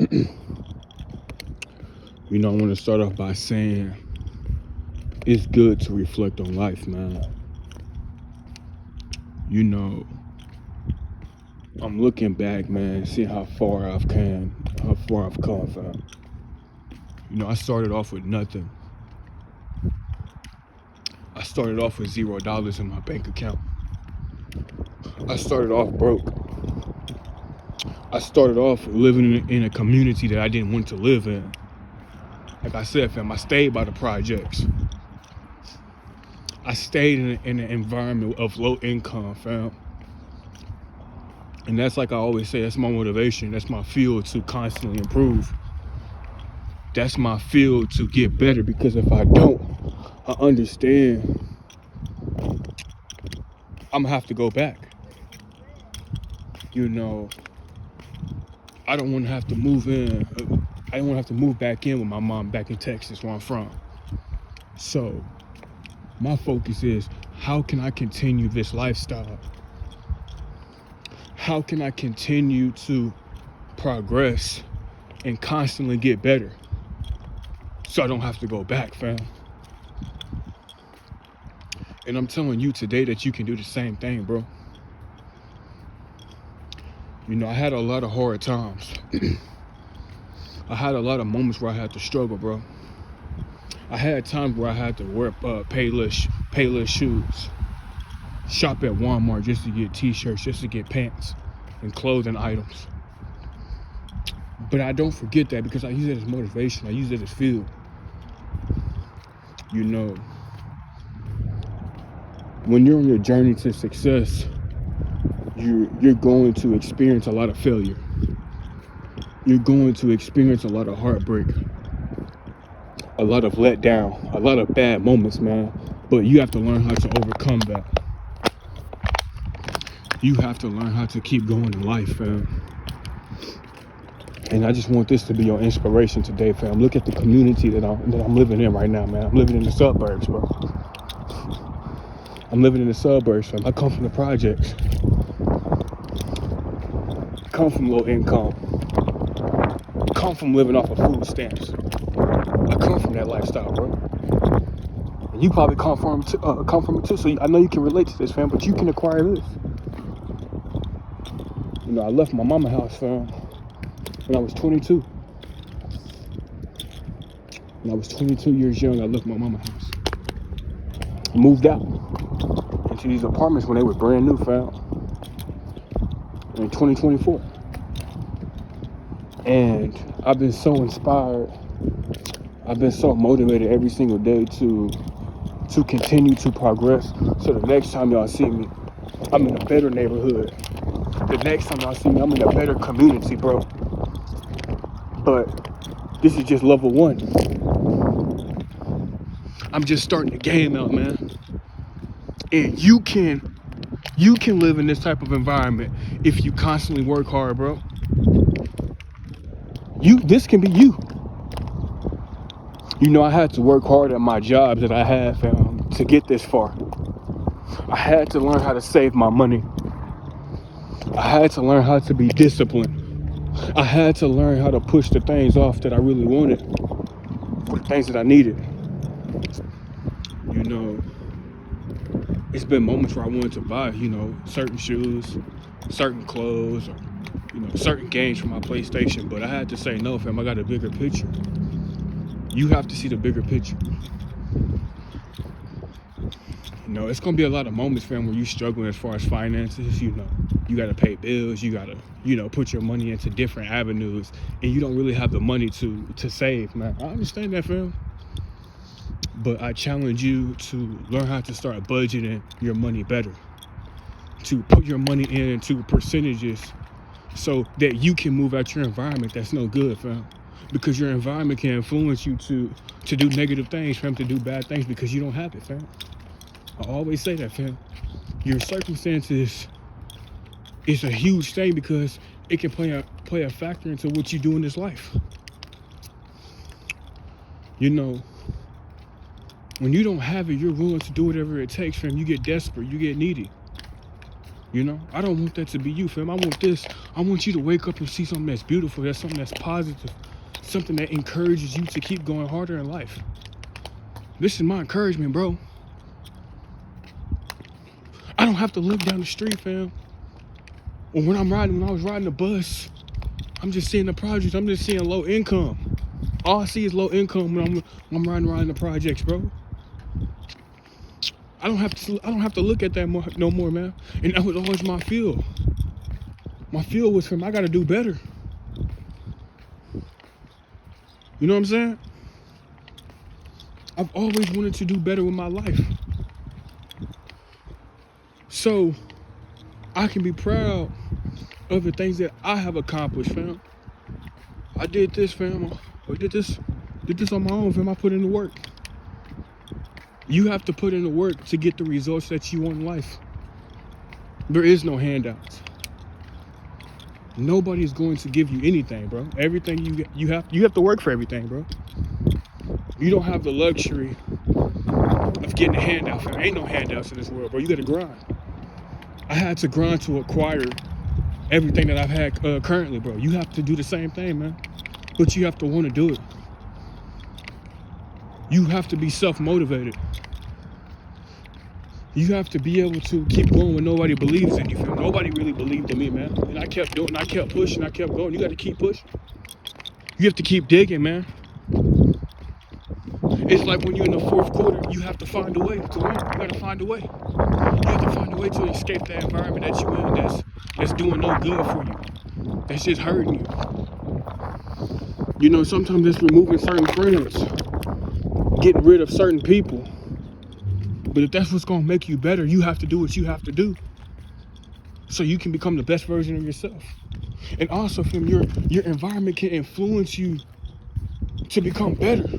I want to start off by saying it's good to reflect on life, man. You know, I'm looking back, man, seeing how far I've come, fam. I started off with nothing. I started off with $0 in my bank account. I started off broke. I started off living in a community that I didn't want to live in. Like I said, fam, I stayed by the projects. I stayed in an environment of low income, fam. And that's, like I always say, that's my motivation. That's my fuel to constantly improve. That's my field to get better, because if I don't, I understand I'm gonna have to go back. I don't want to have to move in. I don't want to have to move back in with my mom back in Texas, where I'm from. So my focus is, how can I continue this lifestyle? How can I continue to progress and constantly get better so I don't have to go back, fam? And I'm telling you today that you can do the same thing, bro. I had a lot of hard times. I had a lot of moments where I had to struggle, bro. I had times where I had to wear Payless shoes, shop at Walmart just to get t-shirts, just to get pants and clothing items. But I don't forget that, because I use it as motivation. I use it as fuel. When you're on your journey to success, you're going to experience a lot of failure. You're going to experience a lot of heartbreak, a lot of letdown, a lot of bad moments, man. But you have to learn how to overcome that. You have to learn how to keep going in life, fam. And I just want this to be your inspiration today, fam. Look at the community that I'm living in right now, man. I'm living in the suburbs, bro. I'm living in the suburbs, fam. I come from the projects. I come from low income. I come from living off of food stamps. I come from that lifestyle, bro. And you probably come from it too. So I know you can relate to this, fam. But you can acquire this. I left my mama house, fam, when I was 22. When I was 22 years young, I left my mama house. I moved out into these apartments when they were brand new, fam, in 2024. And I've been so inspired. I've been so motivated every single day to continue to progress. So the next time y'all see me, I'm in a better neighborhood. The next time y'all see me, I'm in a better community, bro. But this is just level 1. I'm just starting the game out, man. And you can live in this type of environment if you constantly work hard, bro. This can be you. I had to work hard at my jobs that I had, fam, to get this far. I had to learn how to save my money. I had to learn how to be disciplined. I had to learn how to push the things off that I really wanted, for the things that I needed. It's been moments where I wanted to buy, certain shoes, certain clothes, or, certain games for my PlayStation. But I had to say, no, fam, I got a bigger picture. You have to see the bigger picture. It's going to be a lot of moments, fam, where you struggling as far as finances. You got to pay bills. You got to, put your money into different avenues. And you don't really have the money to save, man. I understand that, fam. But I challenge you to learn how to start budgeting your money better. To put your money into percentages so that you can move out your environment that's no good, fam. Because your environment can influence you to do negative things, fam, to do bad things, because you don't have it, fam. I always say that, fam. Your circumstances is a huge thing, because it can play a factor into what you do in this life. When you don't have it, you're willing to do whatever it takes, fam. You get desperate, you get needy. You know, I don't want that to be you, fam. I want you to wake up and see something that's beautiful, that's something that's positive, something that encourages you to keep going harder in life. This is my encouragement, bro. I don't have to look down the street, fam. Or when I was riding the bus, I'm just seeing the projects, I'm just seeing low income. All I see is low income when I'm riding around the projects, bro. I don't have to look at that no more, man. And that was always my feel. My feel was from I gotta do better. You know what I'm saying? I've always wanted to do better with my life. So I can be proud of the things that I have accomplished, fam. I did this, fam. I did this on my own, fam. I put in the work. You have to put in the work to get the results that you want in life. There is no handouts. Nobody's going to give you anything, bro. Everything you have to work for everything, bro. You don't have the luxury of getting a handout. There ain't no handouts in this world, bro. You gotta grind. I had to grind to acquire everything that I've had currently, bro. You have to do the same thing, man. But you have to want to do it. You have to be self-motivated. You have to be able to keep going when nobody believes in you. Feel? Nobody really believed in me, man. And I kept doing, I kept pushing, I kept going. You got to keep pushing. You have to keep digging, man. It's like when you're in the fourth quarter, you have to find a way to win. You got to find a way. You have to find a way to escape that environment that you're in that's doing no good for you. That's just hurting you. You know, sometimes it's removing certain friends, getting rid of certain people. But if that's what's gonna make you better, you have to do what you have to do so you can become the best version of yourself. And also, from your environment can influence you to become better.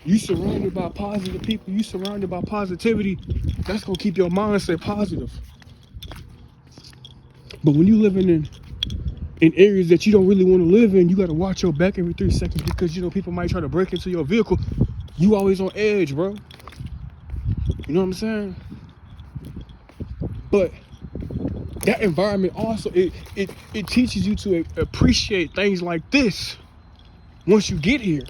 You surrounded by positive people, you surrounded by positivity, that's gonna keep your mindset positive. But when you living in areas that you don't really want to live in, you gotta watch your back every 3 seconds because you know people might try to break into your vehicle. You always on edge, bro. You know what I'm saying? But that environment also, it teaches you to appreciate things like this once you get here.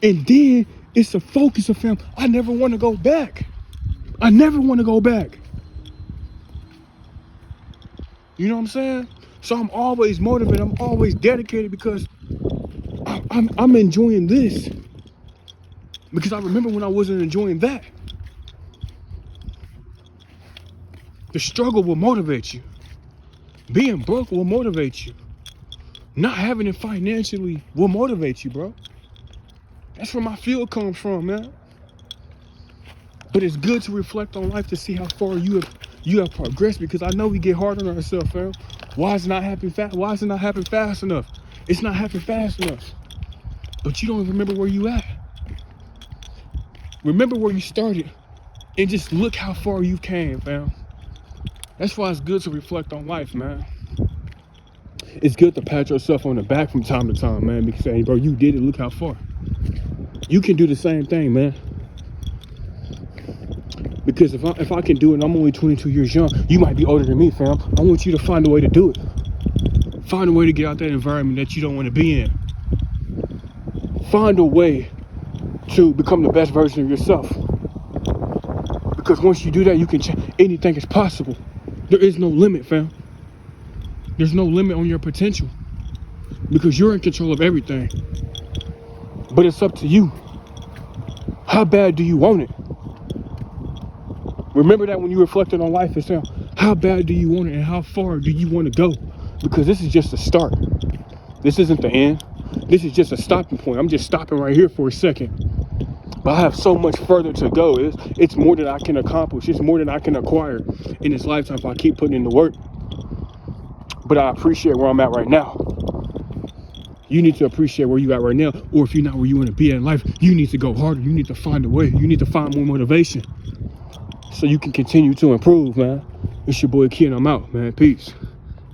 And then it's a focus of fam. I never want to go back. I never want to go back. You know what I'm saying? So I'm always motivated. I'm always dedicated because I'm enjoying this. Because I remember when I wasn't enjoying that. The struggle will motivate you. Being broke will motivate you. Not having it financially will motivate you, bro. That's where my feel comes from, man. But it's good to reflect on life to see how far you have progressed, because I know we get hard on ourselves, fam. Why is it not happening fast? Why is it not happening fast enough? It's not happening fast enough. But you don't even remember where you at. Remember where you started and just look how far you came, fam. That's why it's good to reflect on life, man. It's good to pat yourself on the back from time to time, man, because hey, bro, you did it. Look how far. You can do the same thing, man. Because if I can do it, and I'm only 22 years young, you might be older than me, fam. I want you to find a way to do it. Find a way to get out that environment that you don't want to be in. Find a way to become the best version of yourself. Because once you do that, you can change. Anything is possible. There is no limit, fam. There's no limit on your potential. Because you're in control of everything. But it's up to you. How bad do you want it? Remember that when you reflected on life itself. How bad do you want it and how far do you want to go? Because this is just a start. This isn't the end. This is just a stopping point. I'm just stopping right here for a second. But I have so much further to go. It's more than I can accomplish. It's more than I can acquire in this lifetime if I keep putting in the work. But I appreciate where I'm at right now. You need to appreciate where you at right now. Or if you're not where you want to be in life, you need to go harder. You need to find a way. You need to find more motivation so you can continue to improve, man. It's your boy Ken. I'm out, man. Peace.